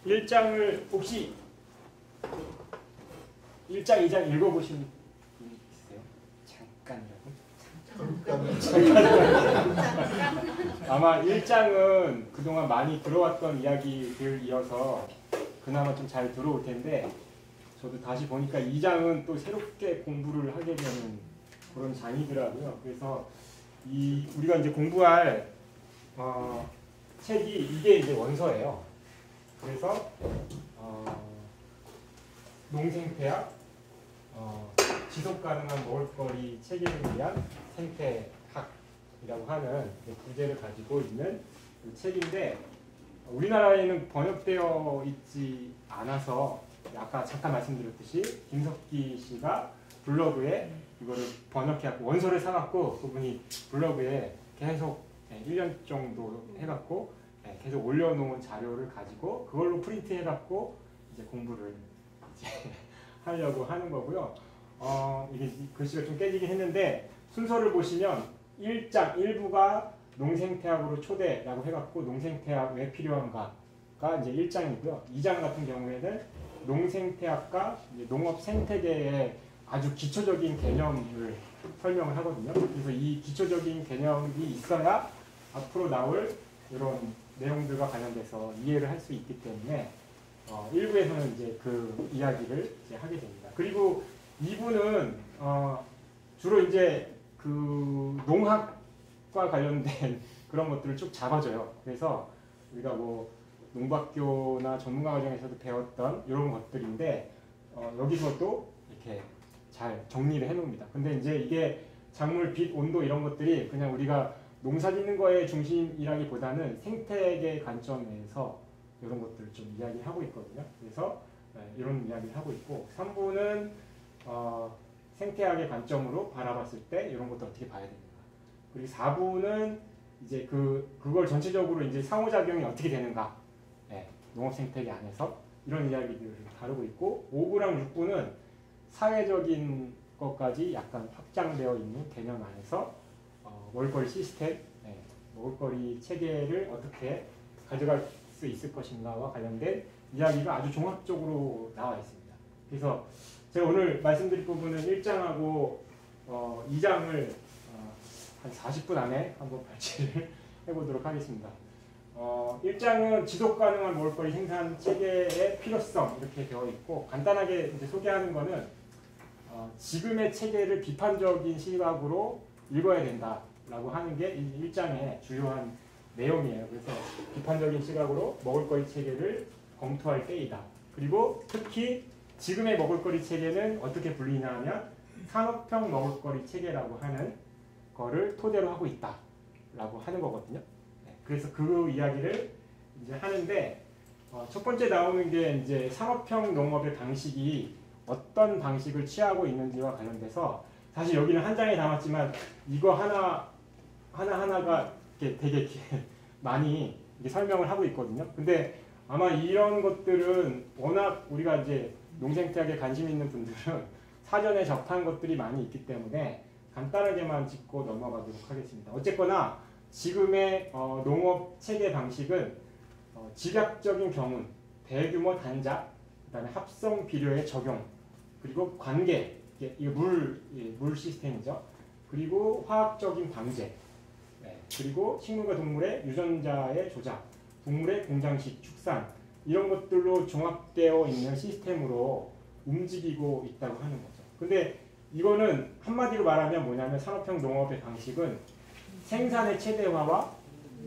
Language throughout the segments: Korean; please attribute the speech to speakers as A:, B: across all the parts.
A: 1장을 혹시 1장, 2장 읽어보신 분 있으세요? 잠깐이라고? 아마 1장은 그동안 많이 들어왔던 이야기들 이어서 그나마 좀 잘 들어올 텐데 저도 다시 보니까 2장은 또 새롭게 공부를 하게 되는 그런 장이더라고요. 그래서 우리가 이제 공부할 책이 이게 이제 원서예요. 그래서 농생태학, 지속가능한 먹을거리 체계를 위한 생태학이라고 하는 부제를 가지고 있는 책인데 우리나라에는 번역되어 있지 않아서 아까 잠깐 말씀드렸듯이 김석기 씨가 블로그에 이거를 번역해갖고 원서를 사갖고 그분이 블로그에 계속 1년 정도 해갖고 계속 올려놓은 자료를 가지고 그걸로 프린트해갖고 이제 공부를 이제 하려고 하는 거고요. 이게 글씨가 좀 깨지긴 했는데 순서를 보시면 1장 1부가 농생태학으로 초대라고 해갖고 농생태학 왜 필요한가가 이제 1장이고요. 2장 같은 경우에는 농생태학과 농업 생태계의 아주 기초적인 개념을 설명을 하거든요. 그래서 이 기초적인 개념이 있어야 앞으로 나올 이런 내용들과 관련돼서 이해를 할 수 있기 때문에 1부에서는 이제 그 이야기를 이제 하게 됩니다. 그리고 2부는 주로 이제 그 농학과 관련된 그런 것들을 쭉 잡아줘요. 그래서 우리가 뭐 농부학교나 전문가 과정에서도 배웠던 이런 것들인데 여기서도 이렇게 잘 정리를 해놓습니다. 근데 이제 이게 작물, 빛, 온도 이런 것들이 그냥 우리가 농사 짓는 거에 중심이라기보다는 생태계 관점에서 이런 것들을 좀 이야기하고 있거든요. 그래서 이런 이야기를 하고 있고 3부는 생태학의 관점으로 바라봤을 때 이런 것도 어떻게 봐야 됩니다. 그리고 4부는 이제 그걸 전체적으로 이제 상호작용이 어떻게 되는가, 농업 생태계 안에서 이런 이야기들을 다루고 있고 5부랑 6부는 사회적인 것까지 약간 확장되어 있는 개념 안에서 먹을거리 시스템, 먹을거리 체계를 어떻게 가져갈 수 있을 것인가와 관련된 이야기가 아주 종합적으로 나와 있습니다. 그래서 제가 오늘 말씀드릴 부분은 1장하고 2장을 한 40분 안에 한번 발췌를 해보도록 하겠습니다. 1장은 지속가능한 먹을거리 생산 체계의 필요성 이렇게 되어 있고 간단하게 이제 소개하는 거는 지금의 체계를 비판적인 시각으로 읽어야 된다라고 하는 게 1장의 주요한 내용이에요. 그래서 비판적인 시각으로 먹을거리 체계를 검토할 때이다. 그리고 특히 지금의 먹을거리 체계는 어떻게 불리냐 하면 산업형 먹을거리 체계라고 하는 거를 토대로 하고 있다라고 하는 거거든요. 그래서 그 이야기를 이제 하는데 첫 번째 나오는 게 이제 산업형 농업의 방식이 어떤 방식을 취하고 있는지와 관련돼서 사실 여기는 한 장에 담았지만 이거 하나하나가 되게 많이 설명을 하고 있거든요. 근데 아마 이런 것들은 워낙 우리가 이제 농생태학에 관심 있는 분들은 사전에 접한 것들이 많이 있기 때문에 간단하게만 짚고 넘어가도록 하겠습니다. 어쨌거나 지금의 농업 체계 방식은 집약적인 경운, 대규모 단작, 그다음에 합성 비료의 적용, 그리고 관계, 이게 물 시스템이죠. 그리고 화학적인 방제, 그리고 식물과 동물의 유전자의 조작, 동물의 공장식 축산 이런 것들로 종합되어 있는 시스템으로 움직이고 있다고 하는 거죠. 근데 이거는 한마디로 말하면 뭐냐면 산업형 농업의 방식은 생산의 최대화와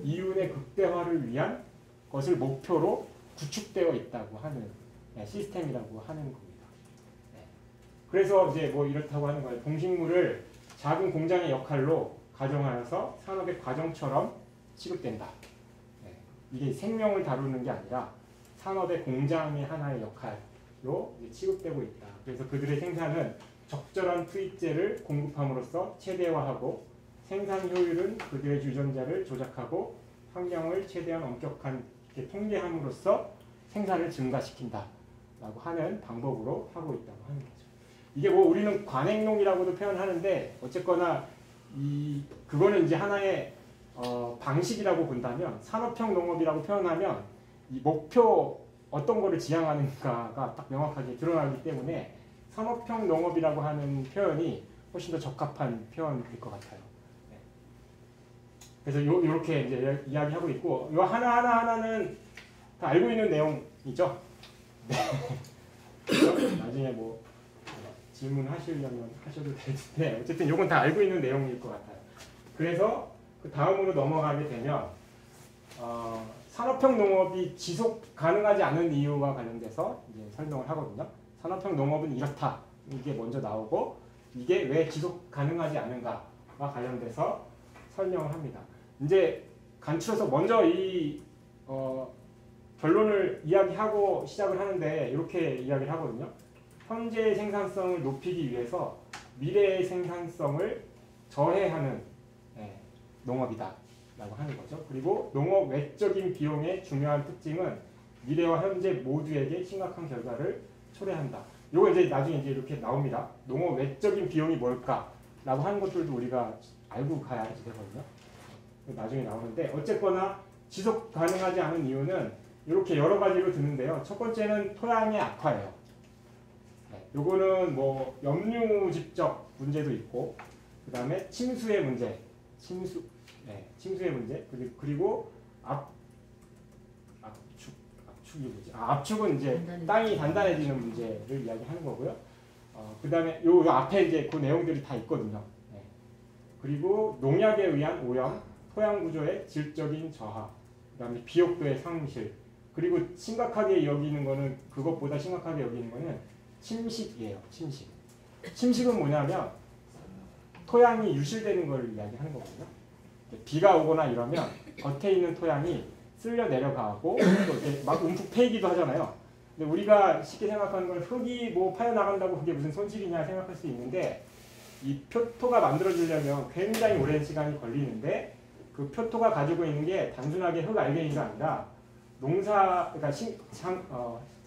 A: 이윤의 극대화를 위한 것을 목표로 구축되어 있다고 하는 시스템이라고 하는 겁니다. 그래서 이제 뭐 이렇다고 하는 거예요. 동식물을 작은 공장의 역할로 가정하여서 산업의 과정처럼 취급된다. 이게 생명을 다루는 게 아니라 산업의 공장의 하나의 역할로 취급되고 있다. 그래서 그들의 생산은 적절한 투입재를 공급함으로써 최대화하고 생산 효율은 그들의 유전자를 조작하고 환경을 최대한 엄격한 통제함으로써 생산을 증가시킨다 라고 하는 방법으로 하고 있다고 하는 거죠. 이게 뭐 우리는 관행농이라고도 표현하는데 어쨌거나 그거는 이제 하나의 방식이라고 본다면 산업형 농업이라고 표현하면 이 목표 어떤 거를 지향하는가가 딱 명확하게 드러나기 때문에 산업형 농업이라고 하는 표현이 훨씬 더 적합한 표현일 것 같아요. 네. 그래서 요렇게 이제 이야기하고 있고, 요 하나하나는 다 알고 있는 내용이죠. 네. 나중에 뭐 질문하시려면 하셔도 되는데 어쨌든 요건 다 알고 있는 내용일 것 같아요. 그래서 그 다음으로 넘어가게 되면 산업형 농업이 지속 가능하지 않은 이유와 관련돼서 이제 설명을 하거든요. 산업형 농업은 이렇다. 이게 먼저 나오고 이게 왜 지속 가능하지 않은가와 관련돼서 설명을 합니다. 이제 간추려서 먼저 이 결론을 이야기하고 시작을 하는데 이렇게 이야기를 하거든요. 현재의 생산성을 높이기 위해서 미래의 생산성을 저해하는 농업이다 라고 하는 거죠. 그리고 농업 외적인 비용의 중요한 특징은 미래와 현재 모두에게 심각한 결과를 초래한다. 요거 이제 나중에 이제 이렇게 나옵니다. 농업 외적인 비용이 뭘까? 라고 하는 것들도 우리가 알고 가야지 되거든요. 나중에 나오는데 어쨌거나 지속 가능하지 않은 이유는 이렇게 여러 가지로 드는데요. 첫 번째는 토양의 악화예요. 요거는 뭐 염류집적 문제도 있고, 그 다음에 침수의 문제, 침수의 문제, 그리고 압축이 뭐지? 압축은 이제 땅이 단단해지는 문제를 이야기하는 거고요. 그 다음에 요 앞에 이제 그 내용들이 다 있거든요. 네. 그리고 농약에 의한 오염, 토양 구조의 질적인 저하, 그 다음에 비옥도의 상실, 그리고 심각하게 여기는 거는, 그것보다 심각하게 여기는 거는 침식이에요. 침식. 침식은 뭐냐면 토양이 유실되는 걸 이야기하는 거거든요. 비가 오거나 이러면 겉에 있는 토양이 쓸려 내려가고 또 이렇게 막 움푹 패이기도 하잖아요. 근데 우리가 쉽게 생각하는 건 흙이 뭐 파여 나간다고 그게 무슨 손실이냐 생각할 수 있는데, 이 표토가 만들어지려면 굉장히 오랜 시간이 걸리는데, 그 표토가 가지고 있는 게 단순하게 흙 알갱이가 아니라 그러니까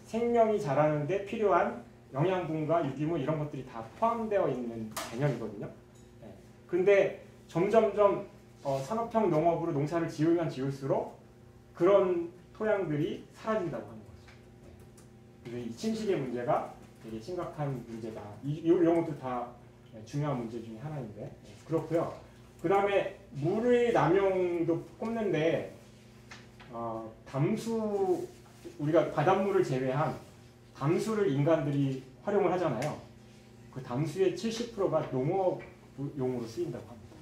A: 생명이 자라는데 필요한 영양분과 유기물 이런 것들이 다 포함되어 있는 개념이거든요. 네. 근데 점점점 산업형 농업으로 농사를 지으면 지을수록 그런 토양들이 사라진다고 하는 거죠. 네. 그래서 이 침식의 문제가 되게 심각한 문제다. 이런 것도 다 중요한 문제 중에 하나인데, 네. 그렇고요. 그 다음에 물의 남용도 꼽는데, 담수, 우리가 바닷물을 제외한 담수를 인간들이 활용을 하잖아요. 그 담수의 70%가 농업용으로 쓰인다고 합니다.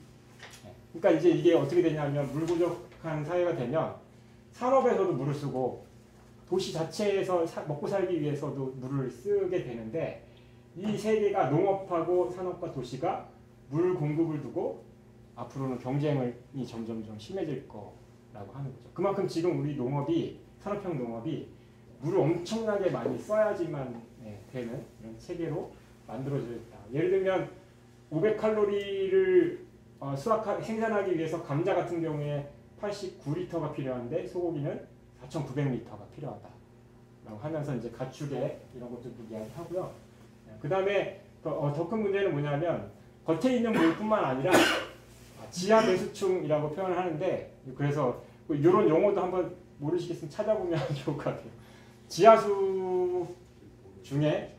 A: 네. 그러니까 이제 이게 어떻게 되냐면, 물 부족한 사회가 되면 산업에서도 물을 쓰고 도시 자체에서 먹고 살기 위해서도 물을 쓰게 되는데, 이 세 개가, 농업하고 산업과 도시가 물 공급을 두고 앞으로는 경쟁이 점점점 심해질 거라고 하는 거죠. 그만큼 지금 우리 농업이, 산업형 농업이 물을 엄청나게 많이 써야지만 되는 이런 체계로 만들어져 있다. 예를 들면 500칼로리를 생산하기 위해서 감자 같은 경우에 89리터가 필요한데 소고기는 4,900리터가 필요하다라고 하면서 이제 가축의 이런 것들도 이야기하고요. 그 다음에 더 큰 문제는 뭐냐면, 겉에 있는 물뿐만 아니라 지하 배수충이라고 표현을 하는데, 그래서 이런 용어도 한번 모르시겠으면 찾아보면 좋을 것 같아요. 지하수 중에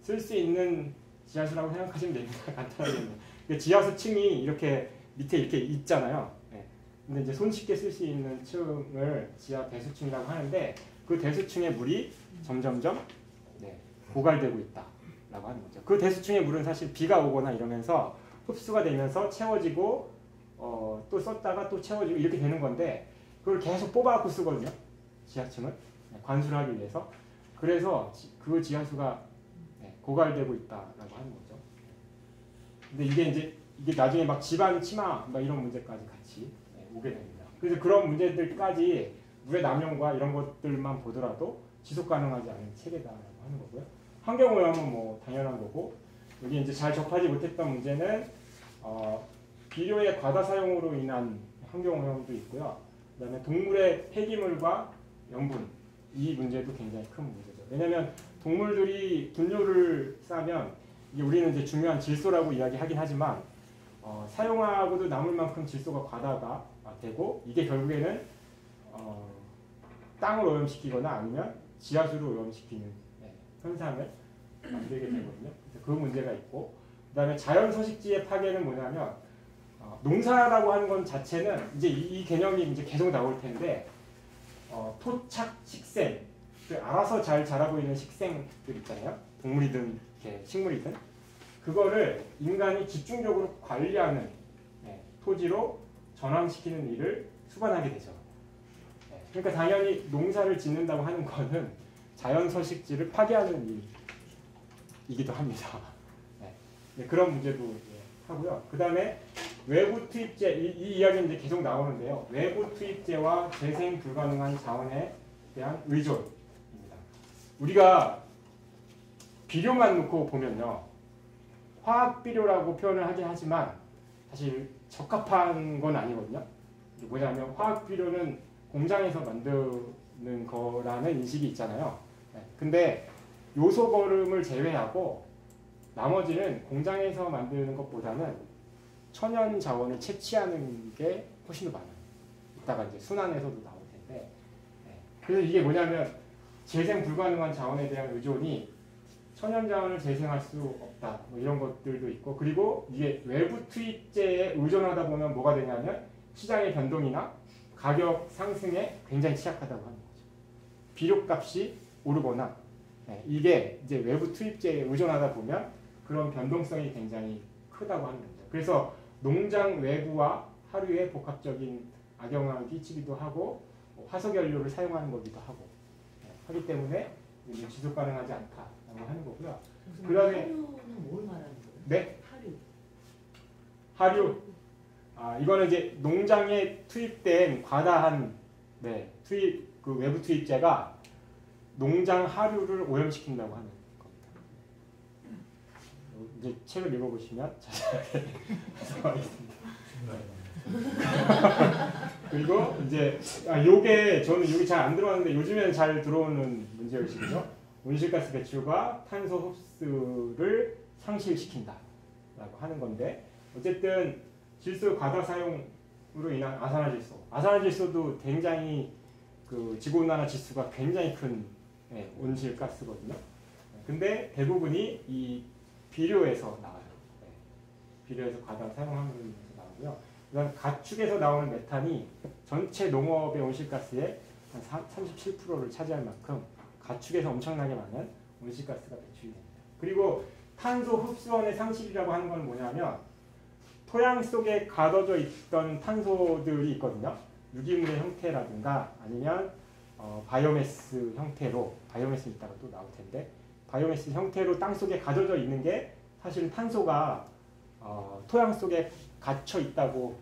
A: 쓸 수 있는 지하수라고 생각하시면 됩니다. 간단하게. 지하수층이 이렇게 밑에 이렇게 있잖아요. 근데 이제 손쉽게 쓸 수 있는 층을 지하 배수층이라고 하는데, 그 배수층의 물이 점점점 고갈되고 있다라고 하는 거죠. 그 배수층의 물은 사실 비가 오거나 이러면서 흡수가 되면서 채워지고 또 썼다가 또 채워지고 이렇게 되는 건데, 그걸 계속 뽑아갖고 쓰거든요. 지하층을 관수를 하기 위해서. 그래서 그 지하수가 고갈되고 있다라고 하는 거죠. 근데 이게 나중에 막 집안 침하 막 이런 문제까지 같이 오게 됩니다. 그래서 그런 문제들까지 물의 남용과 이런 것들만 보더라도 지속 가능하지 않은 체계다라고 하는 거고요. 환경오염은 뭐 당연한 거고, 여기 이제 잘 접하지 못했던 문제는 비료의 과다 사용으로 인한 환경오염도 있고요. 그다음에 동물의 폐기물과 염분, 이 문제도 굉장히 큰 문제죠. 왜냐하면 동물들이 분뇨를 싸면, 이게 우리는 이제 중요한 질소라고 이야기하긴 하지만 사용하고도 남을 만큼 질소가 과다가 되고, 이게 결국에는 땅을 오염시키거나 아니면 지하수를 오염시키는 현상을 만들게 되거든요. 그래서 그 문제가 있고, 그다음에 자연 서식지의 파괴는 뭐냐면 농사라고 하는 건 자체는 이제 이 개념이 이제 계속 나올 텐데 토착 식생, 알아서 잘 자라고 있는 식생들 있잖아요. 동물이든 식물이든 그거를 인간이 집중적으로 관리하는 토지로 전환시키는 일을 수반하게 되죠. 그러니까 당연히 농사를 짓는다고 하는 거는 자연 서식지를 파괴하는 일이기도 합니다. 그런 문제도 하고요. 그 다음에 외부 투입재, 이 이야기는 이제 계속 나오는데요. 외부 투입재와 재생 불가능한 자원에 대한 의존입니다. 우리가 비료만 놓고 보면요, 화학 비료라고 표현을 하긴 하지만 사실 적합한 건 아니거든요. 뭐냐면 화학 비료는 공장에서 만드는 거라는 인식이 있잖아요. 근데 요소 거름을 제외하고 나머지는 공장에서 만드는 것보다는 천연 자원을 채취하는 게 훨씬 더 많아요. 이따가 이제 순환에서도 나올 텐데. 그래서 이게 뭐냐면 재생 불가능한 자원에 대한 의존이 천연 자원을 재생할 수 없다. 뭐 이런 것들도 있고, 그리고 이게 외부 투입재에 의존하다 보면 뭐가 되냐면 시장의 변동이나 가격 상승에 굉장히 취약하다고 하는 거죠. 비료값이 오르거나 이게 이제 외부 투입재에 의존하다 보면 그런 변동성이 굉장히 크다고 하는 거죠. 그래서 농장 외부와 하류에 복합적인 악영향을 끼치기도 하고 화석연료를 사용하는 거기도 하고 하기 때문에 지속 가능하지 않다라고 하는 거고요. 그다음에
B: 하류는 뭘 말하는 거예요?
A: 네?
B: 하류.
A: 하류. 이거는 이제 농장에 투입된 과다한 투입 그 외부 투입재가 농장 하류를 오염시킨다고 하는 겁니다. 이제 책을 읽어보시면 자세하게 설명하겠습니다. 그리고 이제 요게 저는 여기 잘 안 들어왔는데 요즘에는 잘 들어오는 문제의식이죠. 온실가스 배출과 탄소 흡수를 상실시킨다라고 하는 건데, 어쨌든 질소 과다 사용으로 인한 아산화질소. 아산화질소도 굉장히 그 지구온난화 지수가 굉장히 큰 온실가스거든요. 근데 대부분이 이 비료에서 나와요. 비료에서 과다 사용하면서 나오고요. 그다음 가축에서 나오는 메탄이 전체 농업의 온실가스의 한 37%를 차지할 만큼 가축에서 엄청나게 많은 온실가스가 배출이 됩니다. 그리고 탄소 흡수원의 상실이라고 하는 건 뭐냐면 토양 속에 가둬져 있던 탄소들이 있거든요. 유기물의 형태라든가 아니면 바이오매스 형태로, 바이오매스 이따가 또 나올 텐데, 바이오매스 형태로 땅 속에 가둬져 있는 게 사실은 탄소가 토양 속에 갇혀 있다고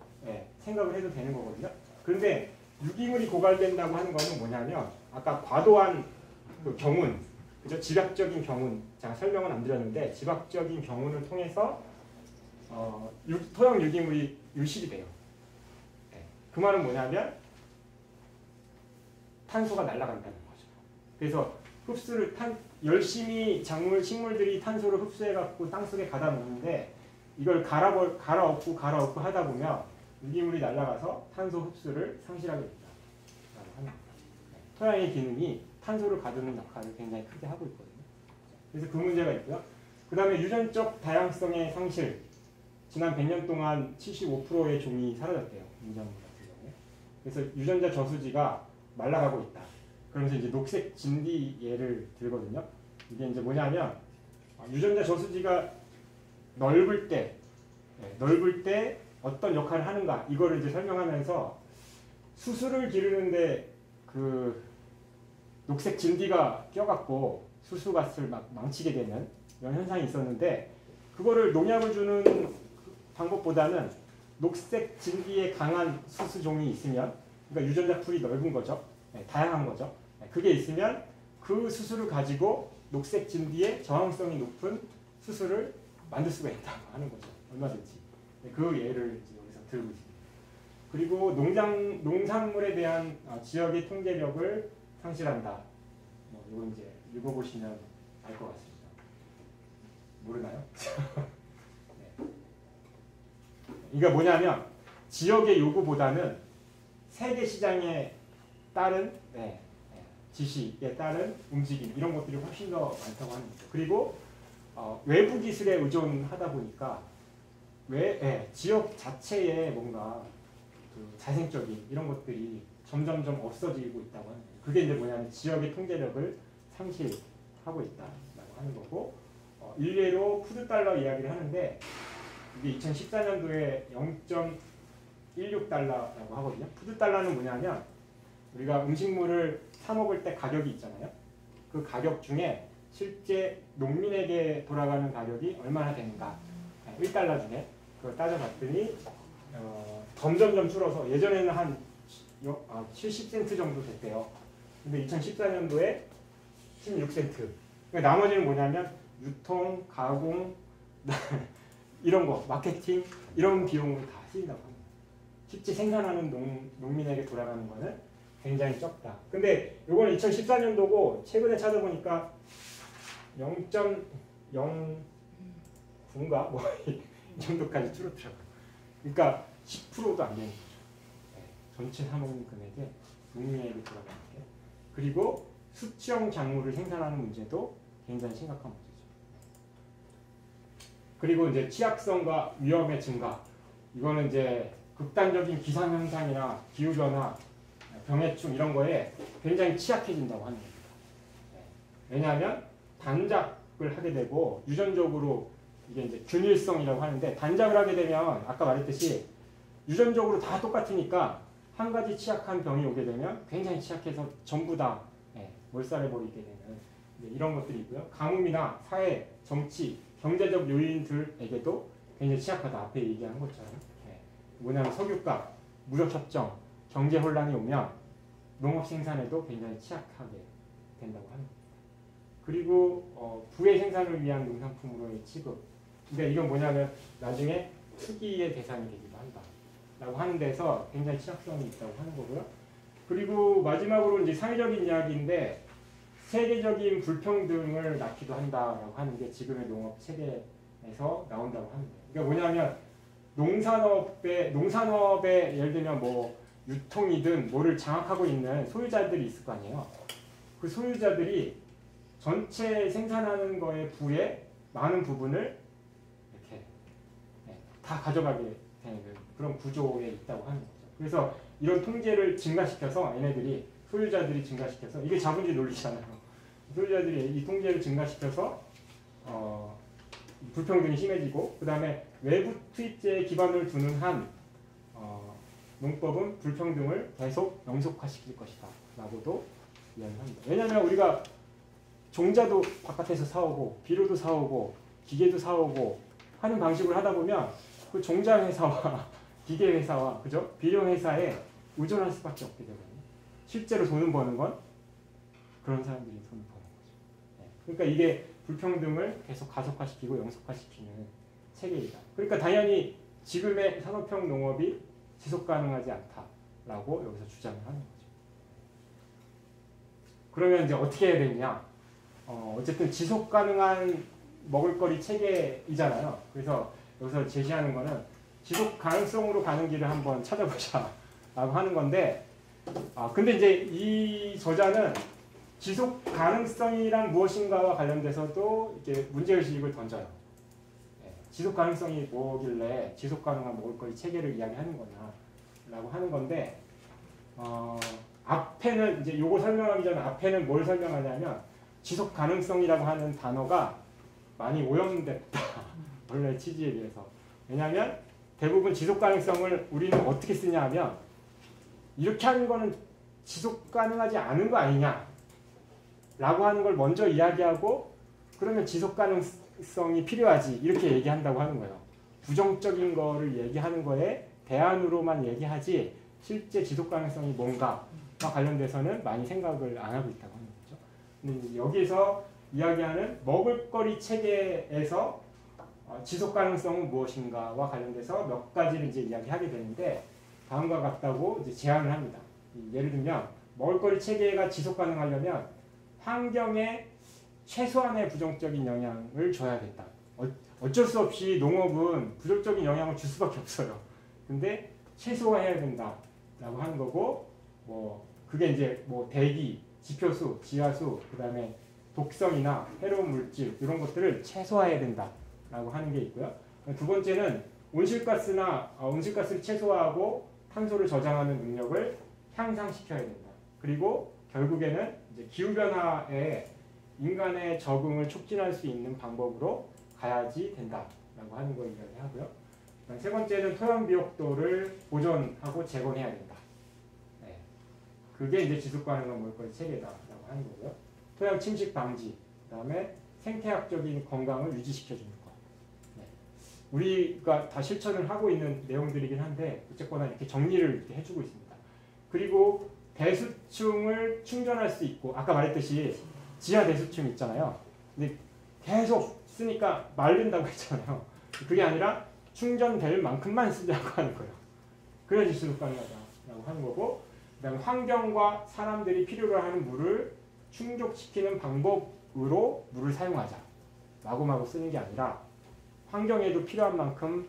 A: 생각을 해도 되는 거거든요. 그런데 유기물이 고갈된다고 하는 거는 뭐냐면 아까 과도한 그 경운, 그죠? 지각적인 경운, 제가 설명은 안 드렸는데 지각적인 경운을 통해서 토양 유기물이 유실이 돼요. 그 말은 뭐냐면 탄소가 날아간다는 거죠. 그래서 흡수를 열심히 식물들이 탄소를 흡수해갖고 땅속에 가다 놓는데 이걸 갈아엎고 하다 보면 유기물이 날아가서 탄소 흡수를 상실하게 된다. 토양의 기능이 탄소를 가두는 역할을 굉장히 크게 하고 있거든요. 그래서 그 문제가 있고요. 그 다음에 유전적 다양성의 상실. 지난 100년 동안 75%의 종이 사라졌대요. 인자물 같은 경우에. 그래서 유전자 저수지가 말라가고 있다. 그러면서 이제 녹색 진디 예를 들거든요. 이게 이제 뭐냐면 유전자 저수지가 넓을 때 어떤 역할을 하는가 이거를 이제 설명하면서 수수를 기르는데 그 녹색 진디가 껴갖고 수수밭을 막 망치게 되는 이런 현상이 있었는데, 그거를 농약을 주는 방법보다는 녹색 진디에 강한 수수종이 있으면, 그러니까 유전자 풀이 넓은 거죠. 다양한 거죠. 그게 있으면 그 수수를 가지고 녹색 진디에 저항성이 높은 수수를 만들 수가 있다고 하는 거죠. 얼마든지. 그 예를 여기서 들고 있습니다. 그리고 농산물에 대한 지역의 통제력을 상실한다. 이거 이제 읽어보시면 알 것 같습니다. 모르나요? 네. 이게 뭐냐면 지역의 요구보다는 세계 시장에 따른 지시에 따른 움직임 이런 것들이 훨씬 더 많다고 하는 거죠. 그리고 외부 기술에 의존하다 보니까 지역 자체에 뭔가 그 자생적인 이런 것들이 점점점 없어지고 있다고 하는 거예요. 그게 이제 뭐냐면 지역의 통제력을 상실하고 있다라고 하는 거고 일례로 푸드달러 이야기를 하는데 이게 2014년도에 0.16달러라고 하거든요. 푸드달러는 뭐냐면 우리가 음식물을 사 먹을 때 가격이 있잖아요. 그 가격 중에 실제 농민에게 돌아가는 가격이 얼마나 되는가 1달러 중에 그걸 따져봤더니 점점점 줄어서 예전에는 한 70센트 정도 됐대요. 근데 2014년도에 16센트. 그러니까 나머지는 뭐냐면 유통, 가공, 이런 거, 마케팅 이런 비용을 다 쓰인다고 합니다. 실제 생산하는 농민에게 돌아가는 거는 굉장히 적다. 근데 이거는 2014년도고 최근에 찾아보니까 0.09인가 뭐 이 정도까지 줄었더라고요. 그러니까 10%도 안 되는 거죠. 네, 전체 사먹는 금액에 농민에게 돌아가는 게. 그리고 수치형 작물을 생산하는 문제도 굉장히 심각한 문제죠. 그리고 이제 취약성과 위험의 증가. 이거는 이제 극단적인 기상현상이나 기후변화, 병해충 이런 거에 굉장히 취약해진다고 하는 겁니다. 네. 왜냐하면 단작을 하게 되고 유전적으로 이게 이제 균일성이라고 하는데 단작을 하게 되면 아까 말했듯이 유전적으로 다 똑같으니까 한 가지 취약한 병이 오게 되면 굉장히 취약해서 전부 다 몰살해버리게 되는 이런 것들이 있고요. 가뭄이나 사회, 정치, 경제적 요인들에게도 굉장히 취약하다. 앞에 얘기한 것처럼. 뭐냐면 석유값, 무역협정, 경제 혼란이 오면 농업 생산에도 굉장히 취약하게 된다고 합니다. 그리고 부의 생산을 위한 농산품으로의 취급. 그러니까 이건 뭐냐면 나중에 투기의 대상이 되기도 한다. 라고 하는 데서 굉장히 취약성이 있다고 하는 거고요. 그리고 마지막으로 이제 사회적인 이야기인데 세계적인 불평등을 낳기도 한다라고 하는 게 지금의 농업 체계에서 나온다고 합니다. 그러니까 뭐냐면 농산업에 예를 들면 뭐 유통이든 뭐를 장악하고 있는 소유자들이 있을 거 아니에요. 그 소유자들이 전체 생산하는 거의 부의 많은 부분을 이렇게 다 가져가게 되는 그런 구조에 있다고 하는 거죠. 그래서 이런 통제를 증가시켜서 얘네들이 소유자들이 증가시켜서 이게 자본주의 논리잖아요. 소유자들이 이 통제를 증가시켜서 불평등이 심해지고 그 다음에 외부 투입제에 기반을 두는 한 농법은 불평등을 계속 영속화시킬 것이다 라고도 이야기합니다. 왜냐하면 우리가 종자도 바깥에서 사오고 비료도 사오고 기계도 사오고 하는 방식을 하다 보면 그 종자 회사와 기계 회사와 그죠? 비료 회사에 의존할 수밖에 없게 되거든요. 실제로 돈을 버는 건 그런 사람들이 돈을 버는 거죠. 그러니까 이게 불평등을 계속 가속화시키고 영속화시키는 체계이다. 그러니까 당연히 지금의 산업형 농업이 지속 가능하지 않다라고 여기서 주장을 하는 거죠. 그러면 이제 어떻게 해야 되느냐? 어쨌든 지속 가능한 먹을거리 체계이잖아요. 그래서 여기서 제시하는 거는 지속 가능성으로 가는 길을 한번 찾아보자라고 하는 건데, 근데 이제 이 저자는 지속 가능성이란 무엇인가와 관련돼서도 이렇게 문제의식을 던져요. 지속 가능성이 뭐길래 지속 가능한 먹을거리 체계를 이야기하는 거냐라고 하는 건데, 앞에는 이제 요거 설명하기 전에 앞에는 뭘 설명하냐면 지속 가능성이라고 하는 단어가 많이 오염됐다. 원래 취지에 비해서. 왜냐하면 대부분 지속 가능성을 우리는 어떻게 쓰냐 하면 이렇게 하는 거는 지속 가능하지 않은 거 아니냐 라고 하는 걸 먼저 이야기하고 그러면 지속 가능성이 필요하지 이렇게 얘기한다고 하는 거예요. 부정적인 거를 얘기하는 거에 대안으로만 얘기하지 실제 지속 가능성이 뭔가와 관련돼서는 많이 생각을 안 하고 있다고 하는 거죠. 근데 여기서 이야기하는 먹을거리 체계에서 지속 가능성은 무엇인가와 관련돼서 몇 가지를 이제 이야기하게 되는데 다음과 같다고 이제 제안을 합니다. 예를 들면 먹을거리 체계가 지속 가능하려면 환경에 최소한의 부정적인 영향을 줘야 된다. 어쩔 수 없이 농업은 부정적인 영향을 줄 수밖에 없어요. 근데 최소화해야 된다라고 하는 거고, 뭐 그게 이제 뭐 대기, 지표수, 지하수, 그 다음에 독성이나 해로운 물질 이런 것들을 최소화해야 된다라고 하는 게 있고요. 두 번째는 온실가스를 최소화하고 탄소를 저장하는 능력을 향상시켜야 된다. 그리고 결국에는 이제 기후변화에 인간의 적응을 촉진할 수 있는 방법으로 가야지 된다라고 하는 걸 이야기하고요. 세 번째는 토양 비옥도를 보존하고 재건해야 된다. 네. 그게 이제 지속 가능한 먹을거리 체계다라고 하는 거고요. 토양 침식 방지, 그다음에 생태학적인 건강을 유지시켜주는 것. 네. 우리가 다 실천을 하고 있는 내용들이긴 한데 어쨌거나 이렇게 정리를 이렇게 해주고 있습니다. 그리고 대수층을 충전할 수 있고 아까 말했듯이 지하 대수층 있잖아요. 근데 계속 쓰니까 마른다고 했잖아요. 그게 아니라 충전될 만큼만 쓰자고 하는 거예요. 그래야지 지속 가능하다라고 하는 거고, 그다음에 환경과 사람들이 필요로 하는 물을 충족시키는 방법으로 물을 사용하자. 마구마구 쓰는 게 아니라 환경에도 필요한 만큼만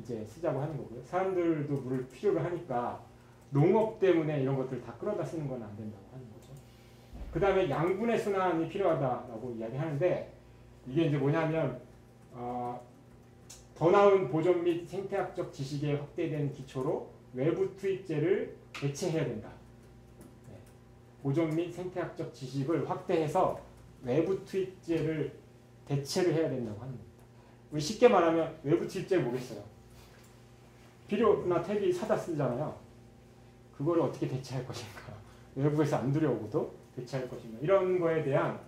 A: 이제 쓰자고 하는 거고요. 사람들도 물을 필요로 하니까 농업 때문에 이런 것들 다 끌어다 쓰는 건 안 된다고 하는 거죠. 그 다음에 양분의 순환이 필요하다라고 이야기하는데 이게 이제 뭐냐면 더 나은 보존 및 생태학적 지식에 확대된 기초로 외부 투입제를 대체해야 된다. 네. 보존 및 생태학적 지식을 확대해서 외부 투입제를 대체를 해야 된다고 하는 겁니다. 우리 쉽게 말하면 외부 투입제 뭐겠어요? 비료나 퇴비 사다 쓰잖아요. 그거를 어떻게 대체할 것인가? 외부에서 안 들여오고도 대체할 것인가? 이런 거에 대한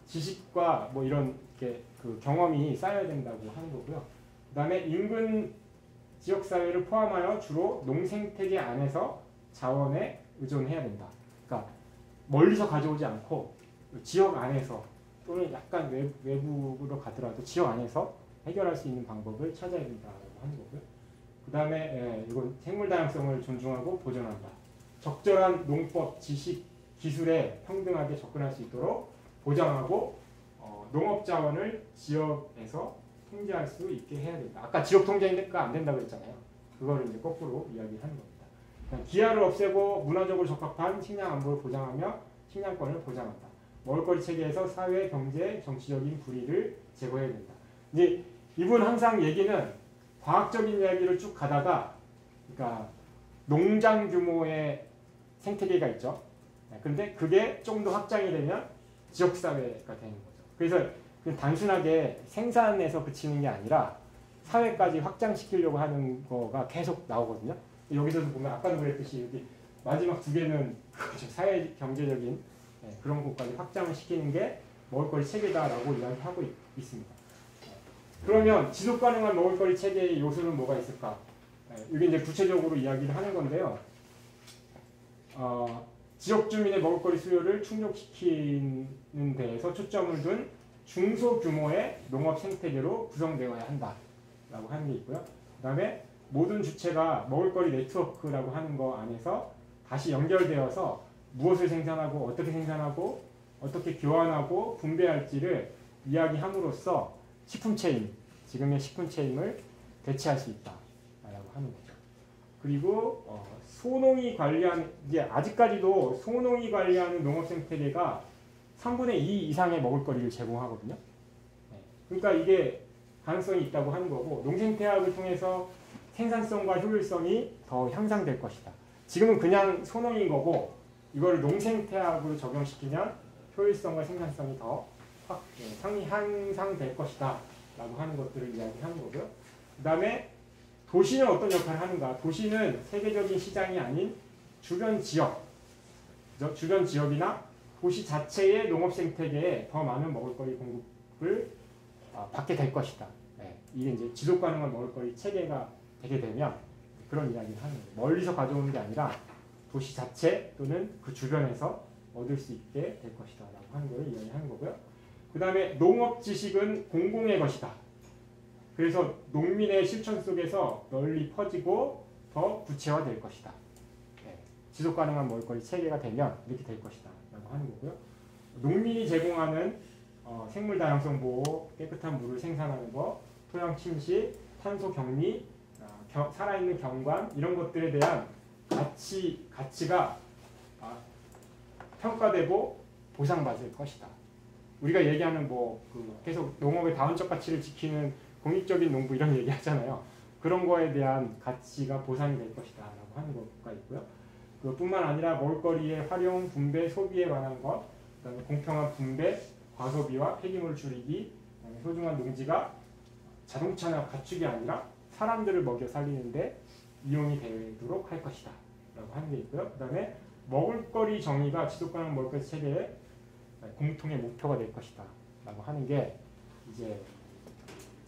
A: 지식과 뭐 이런 그 경험이 쌓여야 된다고 하는 거고요. 그 다음에 인근 지역사회를 포함하여 주로 농생태계 안에서 자원에 의존해야 된다. 그러니까 멀리서 가져오지 않고 지역 안에서 또는 약간 외부로 가더라도 지역 안에서 해결할 수 있는 방법을 찾아야 된다고 하는 거고요. 그 다음에 이건 생물 다양성을 존중하고 보존한다. 적절한 농법, 지식, 기술에 평등하게 접근할 수 있도록 보장하고 농업 자원을 지역에서 통제할 수 있게 해야 된다. 아까 지역 통제가 안 된다고 했잖아요. 그거를 이제 거꾸로 이야기하는 겁니다. 기아를 없애고 문화적으로 적합한 식량 안보를 보장하며 식량권을 보장한다. 먹을거리 체계에서 사회, 경제, 정치적인 불의를 제거해야 된다. 이제 이분 항상 얘기는 과학적인 이야기를 쭉 가다가, 그러니까 농장 규모의 생태계가 있죠. 그런데 그게 좀 더 확장이 되면 지역사회가 되는 거죠. 그래서 그냥 단순하게 생산에서 그치는 게 아니라 사회까지 확장시키려고 하는 거가 계속 나오거든요. 여기서도 보면 아까도 그랬듯이 여기 마지막 두 개는 사회 경제적인 그런 것까지 확장을 시키는 게 먹을거리 체계다라고 이야기하고 있습니다. 그러면 지속 가능한 먹을거리 체계의 요소는 뭐가 있을까? 이게 이제 구체적으로 이야기를 하는 건데요. 지역 주민의 먹을거리 수요를 충족시키는 데에서 초점을 둔 중소규모의 농업 생태계로 구성되어야 한다라고 하는 게 있고요. 그 다음에 모든 주체가 먹을거리 네트워크라고 하는 거 안에서 다시 연결되어서 무엇을 생산하고 어떻게 교환하고 분배할지를 이야기함으로써 지금의 식품 체인을 대체할 수 있다라고 하는 거죠. 그리고 소농이 관리하는, 이제 아직까지도 소농이 관리하는 농업 생태계가 3분의 2 이상의 먹을거리를 제공하거든요. 그러니까 이게 가능성이 있다고 하는 거고, 농생태학을 통해서 생산성과 효율성이 더 향상될 것이다. 지금은 그냥 소농인 거고 이걸 농생태학으로 적용시키면 효율성과 생산성이 더 향상될 것이다 라고 하는 것들을 이야기하는 거고요. 그 다음에 도시는 어떤 역할을 하는가? 도시는 세계적인 시장이 아닌 주변 지역이나 도시 자체의 농업 생태계에 더 많은 먹을거리 공급을 받게 될 것이다. 이게 이제 지속 가능한 먹을거리 체계가 되게 되면 그런 이야기를 하는 거예요. 멀리서 가져오는 게 아니라 도시 자체 또는 그 주변에서 얻을 수 있게 될 것이다 라고 하는 걸 이야기하는 거고요. 그 다음에 농업 지식은 공공의 것이다. 그래서 농민의 실천 속에서 널리 퍼지고 더 구체화될 것이다. 지속 가능한 먹을거리 체계가 되면 이렇게 될 것이다 라고 하는 거고요. 농민이 제공하는 생물 다양성 보호, 깨끗한 물을 생산하는 것, 토양 침식, 탄소 격리, 살아있는 경관 이런 것들에 대한 가치가 평가되고 보상받을 것이다. 우리가 얘기하는 계속 농업의 다원적 가치를 지키는 공익적인 농부 이런 얘기 하잖아요. 그런 거에 대한 가치가 보상이 될 것이다 라고 하는 것가 있고요. 그뿐만 아니라 먹을거리의 활용, 분배, 소비에 관한 것, 그다음에 공평한 분배, 과소비와 폐기물 줄이기, 그다음에 소중한 농지가 자동차나 가축이 아니라 사람들을 먹여 살리는데 이용이 되도록 할 것이다 라고 하는 게 있고요. 그 다음에 먹을거리 정의가 지속가능 먹을거리 체계의 공통의 목표가 될 것이다 라고 하는 게 이제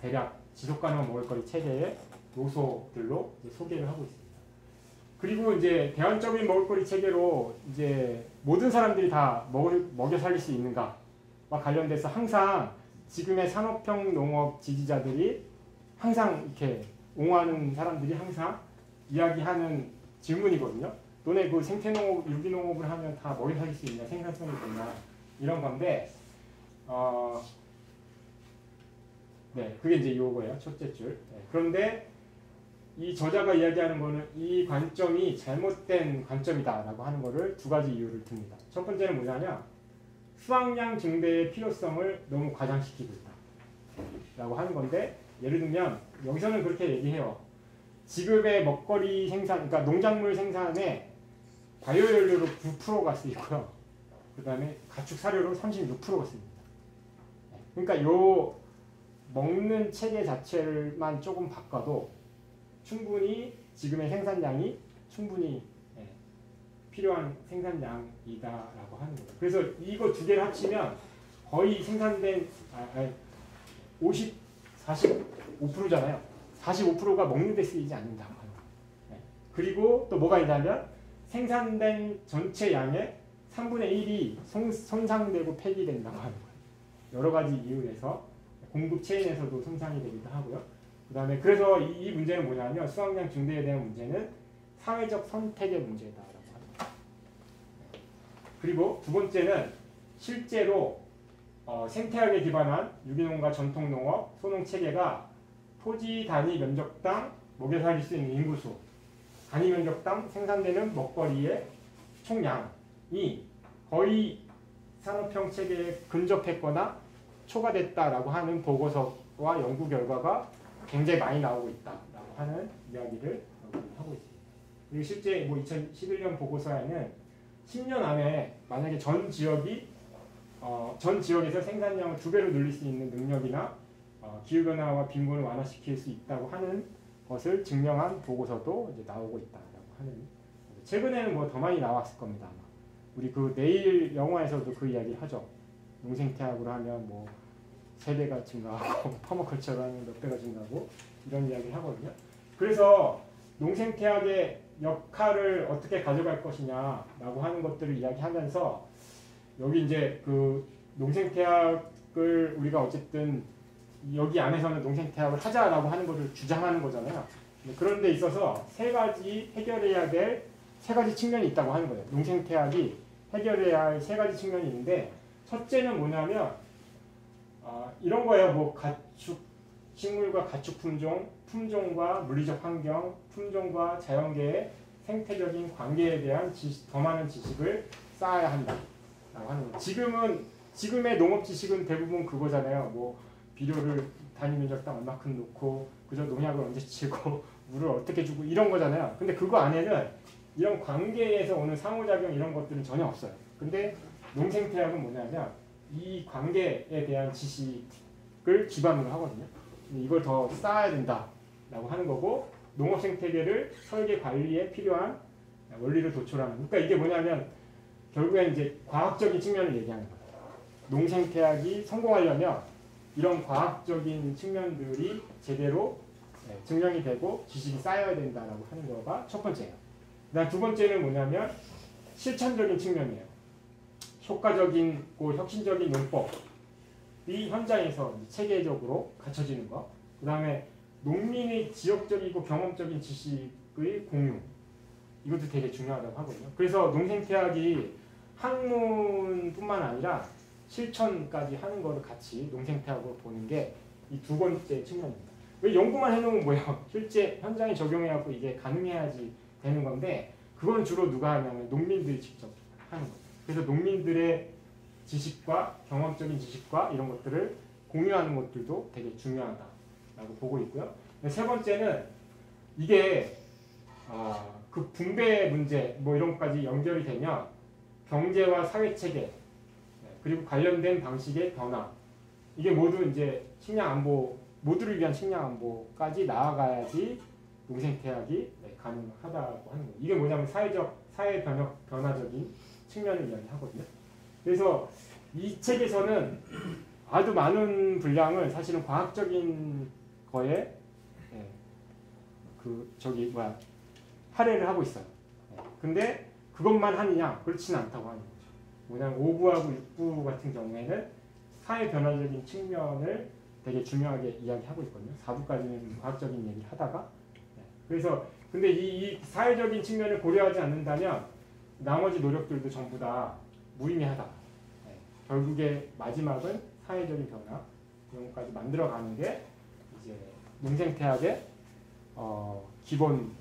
A: 대략 지속가능한 먹을거리 체계의 요소들로 이제 소개를 하고 있습니다. 그리고 이제 대안적인 먹을거리 체계로 이제 모든 사람들이 다 먹여 살릴 수 있는가와 관련돼서 항상 지금의 산업형 농업 지지자들이 항상 이렇게 옹호하는 사람들이 항상 이야기하는 질문이거든요. 너네 그 생태농업, 유기농업을 하면 다 먹여 살릴 수 있냐, 생산성이 있냐 이런 건데, 네, 그게 이제 요거예요. 첫째 줄. 네, 그런데 이 저자가 이야기하는 거는 이 관점이 잘못된 관점이다라고 하는 거를 두 가지 이유를 듭니다. 첫 번째는 뭐냐면 수확량 증대의 필요성을 너무 과장시키고 있다라고 하는 건데, 예를 들면 여기서는 그렇게 얘기해요. 지금의 먹거리 생산, 그러니까 농작물 생산에 바이오연료로 9%가 쓰이고요. 그 다음에 가축 사료로 36%가 쓰입니다. 그러니까 요 먹는 체계 자체만 조금 바꿔도 충분히 지금의 생산량이 충분히 필요한 생산량이다라고 하는 거예요. 그래서 이거 두 개를 합치면 거의 생산된 45%잖아요. 45%가 먹는 데 쓰이지 않는다고 하는 거예요. 그리고 또 뭐가 있냐면 생산된 전체 양의 3분의 1이 손상되고 폐기된다고 하는 거예요. 여러 가지 이유에서 공급 체인에서도 손상이 되기도 하고요. 그 다음에 그래서 이 문제는 뭐냐면 수확량 증대에 대한 문제는 사회적 선택의 문제다라고 합니다. 그리고 두 번째는 실제로 생태학에 기반한 유기농과 전통농업, 소농체계가 토지 단위 면적당 먹여 살릴 수 있는 인구수, 단위 면적당 생산되는 먹거리의 총량이 거의 산업형 체계에 근접했거나 초과됐다라고 하는 보고서와 연구 결과가 굉장히 많이 나오고 있다라고 하는 이야기를 하고 있습니다. 그리고 실제 2011년 보고서에는 10년 안에 만약에 전 지역에서 생산량을 2배로 늘릴 수 있는 능력이나 기후변화와 빈곤을 완화시킬 수 있다고 하는 것을 증명한 보고서도 이제 나오고 있다라고 하는. 최근에는 더 많이 나왔을 겁니다. 아마. 우리 그 내일 영화에서도 그 이야기를 하죠. 농생태학으로 하면 3배가 증가하고 퍼머컬처로 하면 몇 배가 증가하고 이런 이야기를 하거든요. 그래서 농생태학의 역할을 어떻게 가져갈 것이냐라고 하는 것들을 이야기하면서 여기 이제 그 농생태학을 우리가 어쨌든 여기 안에서는 농생태학을 하자라고 하는 것을 주장하는 거잖아요. 그런 데 있어서 세 가지 해결해야 될 3가지 측면이 있다고 하는 거예요. 농생태학이 해결해야 할 3가지 측면이 있는데, 첫째는 뭐냐면 이런 거예요. 가축, 식물과 가축 품종, 품종과 물리적 환경, 품종과 자연계의 생태적인 관계에 대한 더 많은 지식을 쌓아야 한다라고 하는 거예요. 지금의 농업 지식은 대부분 그거잖아요. 비료를 단위 면적당 얼마큼 넣고 그저 농약을 언제 치고 물을 어떻게 주고 이런 거잖아요. 근데 그거 안에는 이런 관계에서 오는 상호작용 이런 것들은 전혀 없어요. 근데 농생태학은 뭐냐면 이 관계에 대한 지식을 기반으로 하거든요. 이걸 더 쌓아야 된다라고 하는 거고, 농업 생태계를 설계 관리에 필요한 원리를 도출하는. 그러니까 이게 뭐냐면 결국엔 이제 과학적인 측면을 얘기하는 거예요. 농생태학이 성공하려면 이런 과학적인 측면들이 제대로 증명이 되고 지식이 쌓여야 된다라고 하는 거가 첫 번째예요. 그다음 두 번째는 뭐냐면 실천적인 측면이에요. 효과적이고 혁신적인 농법이 현장에서 체계적으로 갖춰지는 거. 그 다음에 농민의 지역적이고 경험적인 지식의 공유. 이것도 되게 중요하다고 하거든요. 그래서 농생태학이 학문뿐만 아니라 실천까지 하는 거를 같이 농생태학으로 보는 게 이 두 번째 측면입니다. 왜 연구만 해놓으면 뭐예요? 실제 현장에 적용해갖고 이게 가능해야지 되는 건데, 그건 주로 누가 하냐면 농민들이 직접 하는 거예요. 그래서 농민들의 지식과 경험적인 지식과 이런 것들을 공유하는 것들도 되게 중요하다라고 보고 있고요. 세 번째는 이게 그 분배 문제 뭐 이런 것까지 연결이 되면 경제와 사회 체계 그리고 관련된 방식의 변화 이게 모두 이제 식량 안보 모두를 위한 식량 안보까지 나아가야지 농생태학이 가능하다고 하는 거예요. 이게 뭐냐면 사회 변화적인 측면을 이야기하거든요. 그래서 이 책에서는 아주 많은 분량을 사실은 과학적인 거에 할애를 하고 있어요. 근데 그것만 하느냐? 그렇지는 않다고 하는 거죠. 뭐냐면 5부하고 6부 같은 경우에는 사회 변화적인 측면을 되게 중요하게 이야기하고 있거든요. 4부까지는 과학적인 얘기를 하다가 그래서 근데 이 사회적인 측면을 고려하지 않는다면 나머지 노력들도 전부 다 무의미하다. 결국에 마지막은 사회적인 변화 이런 것까지 만들어가는 게 이제 농생태학의 기본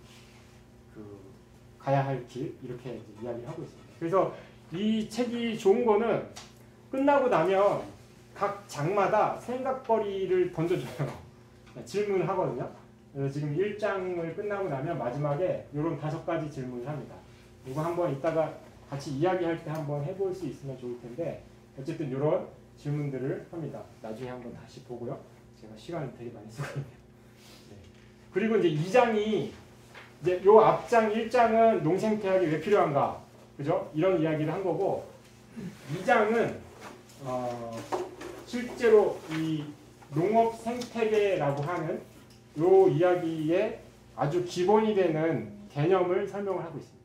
A: 가야 할 길 이렇게 이제 이야기를 하고 있습니다. 그래서 이 책이 좋은 거는 끝나고 나면 각 장마다 생각거리를 던져줘요. 질문을 하거든요. 그래서 지금 1장을 끝나고 나면 마지막에 이런 5가지 질문을 합니다. 이거 한번 이따가 같이 이야기할 때 한번 해볼 수 있으면 좋을 텐데 어쨌든 이런 질문들을 합니다. 나중에 한번 다시 보고요. 제가 시간을 되게 많이 쓰고 있네요. 네. 그리고 이제 2장이 이제 요 앞장 1장은 농생태학이 왜 필요한가, 그죠? 이런 이야기를 한 거고 2장은 실제로 이 농업 생태계라고 하는 요 이야기의 아주 기본이 되는 개념을 설명을 하고 있습니다.